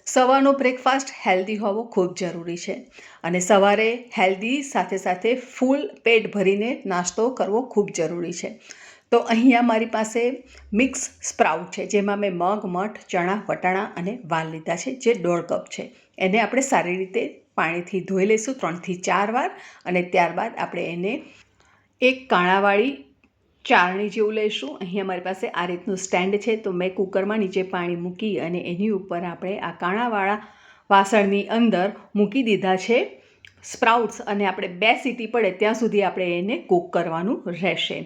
સવારનો breakfast healthy હોવો ખૂબ જરૂરી છે અને સવારે હેલ્ધી સાથે સાથે ફૂલ પેટ ભરીને નાસ્તો કરવો ખૂબ જરૂરી છે. તો અહીંયા મારી પાસે મિક્સ સ્પ્રાઉટ છે, જેમાં મેં મગ, મઠ, ચણા, વટાણા અને વાલ લીધા છે, જે 1.5 કપ છે. એને આપણે સારી રીતે પાણીથી ધોઈ લઈશું 3 થી 4 વાર અને ત્યારબાદ આપણે એને એક કાણાવાળી ચાળણી જેવું લઈશું. અહીંયા મારી પાસે આ રીતનું સ્ટેન્ડ છે, તો મેં કુકરમાં નીચે પાણી મૂકી અને એની ઉપર આપણે આ કાણાવાળા વાસણની અંદર મૂકી દીધા છે સ્પ્રાઉટ્સ અને આપણે 2 સીટી પડે ત્યાં સુધી આપણે એને કૂક કરવાનું રહેશે.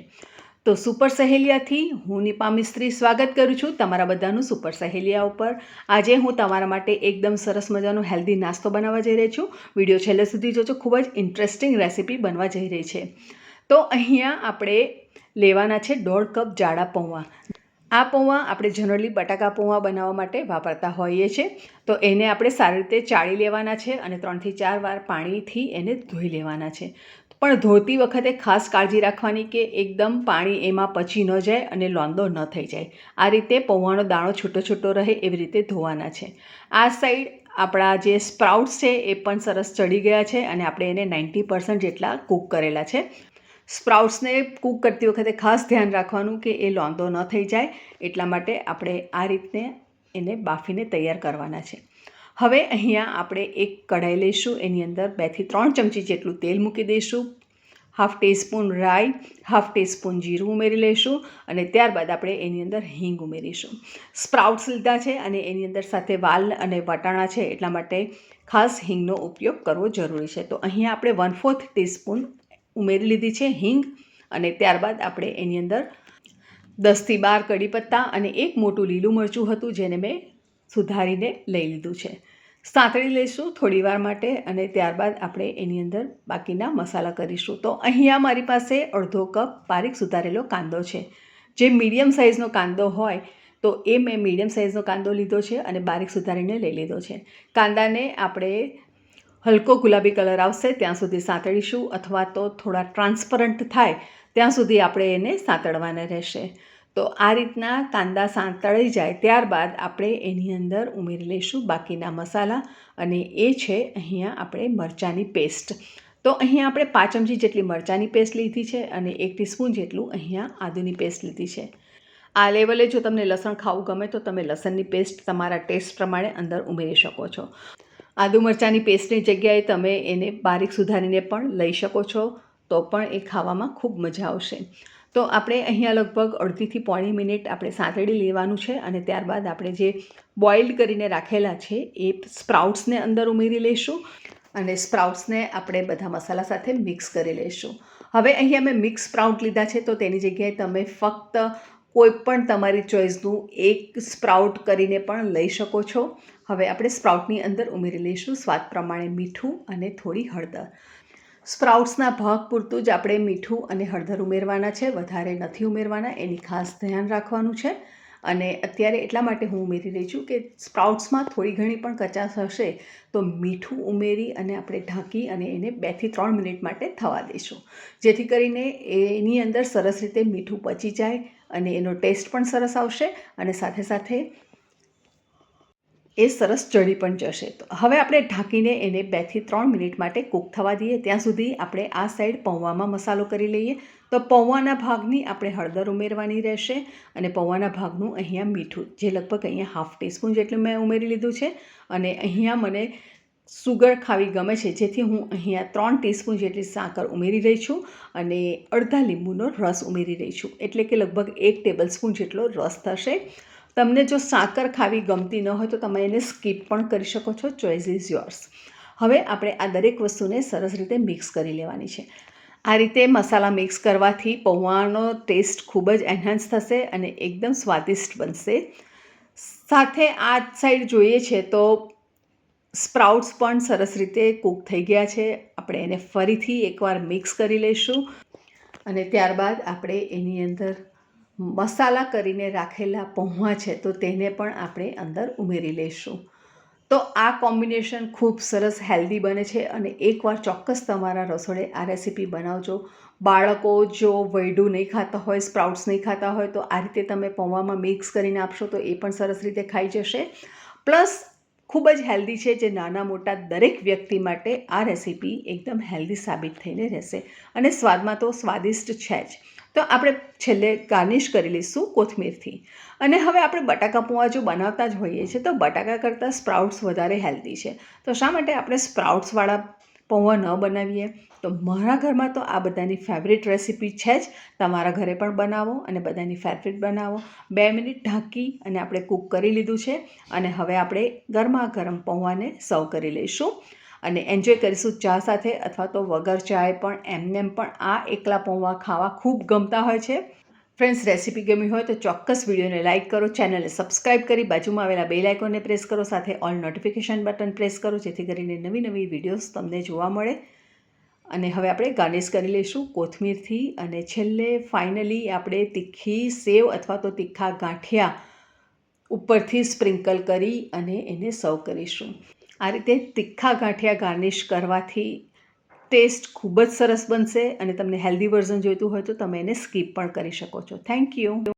તો સુપર સહેલિયાથી હું નિપા મિસ્ત્રી સ્વાગત કરું છું તમારા બધાનું સુપર સહેલિયા ઉપર. આજે હું તમારા માટે એકદમ સરસ મજાનો હેલ્ધી નાસ્તો બનાવવા જઈ રહી છું. વિડીયો છેલ્લે સુધી જોજો, ખૂબ જ ઇન્ટરેસ્ટિંગ રેસીપી બનવા જઈ રહી છે. તો અહીંયા આપણે લેવાના છે 1.5 કપ જાડા પૌવા. આ પૌવા આપણે જનરલી બટાકા પૌવા બનાવવા માટે વાપરતા હોઈએ છીએ. તો એને આપણે સારી રીતે ચાળી લેવાના છે અને 3 થી 4 વાર પાણીથી એને ધોઈ લેવાના છે. પણ ધોતી વખતે ખાસ કાળજી રાખવાની કે એકદમ પાણી એમાં પચી ન જાય અને લોંદો ન થઈ જાય. આ રીતે પૌવાનો દાણો છૂટો છૂટો રહે એવી રીતે ધોવાના છે. આ સાઈડ આપણા જે સ્પ્રાઉટ્સ છે એ પણ સરસ ચડી ગયા છે અને આપણે એને 90% જેટલા કૂક કરેલા છે. સ્પ્રાઉટ્સને કૂક કરતી વખતે ખાસ ધ્યાન રાખવાનું કે એ લોંદો ન થઈ જાય, એટલા માટે આપણે આ રીતે એને બાફીને તૈયાર કરવાના છે. હવે અહીંયા આપણે એક કઢાઈ લઈશું, એની અંદર 2 થી 3 ચમચી જેટલું તેલ મૂકી દઈશું. 1/2 ટીસ્પૂન રાઈ, 1/2 ટીસ્પૂન જીરું ઉમેરી લઈશું અને ત્યારબાદ આપણે એની અંદર હિંગ ઉમેરીશું. સ્પ્રાઉટ્સ લીધા છે અને એની અંદર સાથે વાલ અને વટાણા છે, એટલા માટે ખાસ હિંગનો ઉપયોગ કરવો જરૂરી છે. તો અહીંયા આપણે 1/4 ટીસ્પૂન ઉમેરી લીધી છે હિંગ અને ત્યારબાદ આપણે એની અંદર 10 થી 12 કડી પત્તા અને એક મોટું લીલું મરચું હતું, જેને મેં સુધારીને લઈ લીધું છે. સાંતળી લઈશું થોડી વાર માટે અને ત્યારબાદ આપણે એની અંદર બાકીના મસાલા કરીશું. તો અહીંયા મારી પાસે 1/2 કપ બારીક સુધારેલો કાંદો છે. જે મીડિયમ સાઇઝનો કાંદો હોય તો એ મેં મીડિયમ સાઇઝનો કાંદો લીધો છે અને બારીક સુધારીને લઈ લીધો છે. કાંદાને આપણે હલકો ગુલાબી કલર આવશે ત્યાં સુધી સાંતળીશું, અથવા તો થોડા ટ્રાન્સપરન્ટ થાય ત્યાં સુધી આપણે એને સાંતળવાના રહેશે. તો આ રીતના કાંદા સાંતળી જાય ત્યારબાદ આપણે એની અંદર ઉમેરી લઈશું બાકીના મસાલા અને એ છે અહીંયા આપણે મરચાંની પેસ્ટ. તો અહીંયા આપણે 5 ચમચી જેટલી મરચાંની પેસ્ટ લીધી છે અને 1 ટીસ્પૂન જેટલું અહીંયા આદુની પેસ્ટ લીધી છે. આ લેવલે જો તમને લસણ ખાવું ગમે તો તમે લસણની પેસ્ટ તમારા ટેસ્ટ પ્રમાણે અંદર ઉમેરી શકો છો. આદુ મરચાંની પેસ્ટની જગ્યાએ તમે એને બારીક સુધારીને પણ લઈ શકો છો, તો પણ એ ખાવામાં ખૂબ મજા આવશે. તો આપણે અહીંયા લગભગ અડધીથી પોણી મિનિટ આપણે સાંતળી લેવાનું છે અને ત્યારબાદ આપણે જે બોઇલ કરીને રાખેલા છે એ સ્પ્રાઉટ્સને અંદર ઉમેરી લઈશું અને સ્પ્રાઉટ્સને આપણે બધા મસાલા સાથે મિક્સ કરી લઈશું. હવે અહીંયા મેં મિક્સ સ્પ્રાઉટ લીધા છે, તો તેની જગ્યાએ તમે ફક્ત કોઈ પણ તમારી ચોઈસનું એક સ્પ્રાઉટ કરીને પણ લઈ શકો છો. હવે આપણે સ્પ્રાઉટની અંદર ઉમેરી લઈશું સ્વાદ પ્રમાણે મીઠું અને થોડી હળદર. સ્પ્રાઉટ્સના ભાગ પૂરતું જ આપણે મીઠું અને હળદર ઉમેરવાના છે, વધારે નથી ઉમેરવાના, એની ખાસ ધ્યાન રાખવાનું છે. અને અત્યારે એટલા માટે હું ઉમેરી રહી છું કે સ્પ્રાઉટ્સમાં થોડી ઘણી પણ કચાશ હશે તો મીઠું ઉમેરી અને આપણે ઢાંકી અને એને 2 થી 3 મિનિટ માટે થવા દઈશું, જેથી કરીને એની અંદર સરસ રીતે મીઠું પચી જાય અને એનો ટેસ્ટ પણ સરસ આવશે અને સાથે સાથે એ સરસ ચડી પણ જશે. તો હવે આપણે ઢાંકીને એને 2 થી 3 મિનિટ માટે કૂક થવા દઈએ. ત્યાં સુધી આપણે આ સાઈડ પૌવામાં મસાલો કરી લઈએ. તો પૌવાના ભાગની આપણે હળદર ઉમેરવાની રહેશે અને પૌવાના ભાગનું અહીંયા મીઠું, જે લગભગ અહીંયા 1/2 ટીસ્પૂન જેટલું મેં ઉમેરી લીધું છે. અને અહીંયા મને સુગર ખાવી ગમે છે, જેથી હું અહીંયા 3 ટીસ્પૂન જેટલી સાકર ઉમેરી રહી છું અને અડધા લીંબુનો રસ ઉમેરી રહી છું, એટલે કે લગભગ 1 ટેબલસ્પૂન જેટલો રસ થશે. તમને જો સાકર ખાવી ગમતી ન હોય તો તમે એને સ્કીપ પણ કરી શકો છો, ચોઇસ ઇઝ યોર્સ. હવે આપણે આ દરેક વસ્તુને સરસ રીતે મિક્સ કરી લેવાની છે. આ રીતે મસાલા મિક્સ કરવાથી પૌવાનો ટેસ્ટ ખૂબ જ એન્હાન્સ થશે અને એકદમ સ્વાદિષ્ટ બનશે. સાથે આ સાઈડ જોઈએ છે તો સ્પ્રાઉટ્સ પણ સરસ રીતે કૂક થઈ ગયા છે. આપણે એને ફરીથી એકવાર મિક્સ કરી લઈશું અને ત્યારબાદ આપણે એની અંદર મસાલા કરીને રાખેલા પૌવા છે તો તેને પણ આપણે અંદર ઉમેરી લઈશું. તો આ કોમ્બિનેશન ખૂબ સરસ હેલ્ધી બને છે અને એકવાર ચોક્કસ તમારા રસોડે આ રેસીપી બનાવજો. બાળકો જો વૈડું નહીં ખાતા હોય, સ્પ્રાઉટ્સ નહીં ખાતા હોય, તો આ રીતે તમે પૌવામાં મિક્સ કરીને આપશો તો એ પણ સરસ રીતે ખાઈ જશે. પ્લસ ખૂબ જ હેલ્ધી છે, જે નાના મોટા દરેક વ્યક્તિ માટે આ રેસીપી એકદમ હેલ્ધી સાબિત થઈને રહેશે અને સ્વાદમાં તો સ્વાદિષ્ટ છે જ. તો આપણે છેલ્લે ગાર્નિશ કરી લઈશું કોથમીરથી. અને હવે આપણે બટાકા પૌવા જો બનાવતા જ હોઈએ છીએ તો બટાકા કરતાં સ્પ્રાઉટ્સ વધારે હેલ્ધી છે. તો શા માટે આપણે સ્પ્રાઉટ્સવાળા પૌવા ન બનાવીએ? તો મારા ઘરમાં તો આ બધાની ફેવરિટ રેસીપી છે જ. તમારા ઘરે પણ બનાવો અને બધાની ફેવરિટ બનાવો. 2 મિનિટ ઢાંકી અને આપણે કૂક કરી લીધું છે અને હવે આપણે ગરમા ગરમ પૌવાને સર્વ કરી લઈશું અને એન્જોય કરીશું ચા સાથે, અથવા તો વગર ચાય પણ એમનેમ પણ આ એકલા પૌવા ખાવા ખૂબ ગમતા હોય છે. ફ્રેન્ડ્સ, રેસીપી ગમી હોય તો ચોક્કસ વિડીયોને લાઇક કરો, ચેનલને સબસ્ક્રાઇબ કરી બાજુમાં આવેલા બેલ આઇકોનને પ્રેસ કરો, સાથે ઓલ નોટિફિકેશન બટન પ્રેસ કરો, જેથી કરીને નવી નવી વિડીયોઝ તમને જોવા મળે. અને હવે આપણે ગાર્નિશ કરી લઈશું કોથમીરથી અને છેલ્લે ફાઇનલી આપણે તીખી સેવ અથવા તો તીખા ગાંઠિયા ઉપરથી સ્પ્રિંકલ કરી અને એને સર્વ કરીશું. આ રીતે તીખા ગાંઠિયા ગાર્નિશ કરવાથી ટેસ્ટ ખૂબ જ સરસ બનશે અને તમને હેલ્ધી વર્ઝન જોઈતું હોય તો તમે એને સ્કીપ પણ કરી શકો છો. Thank you.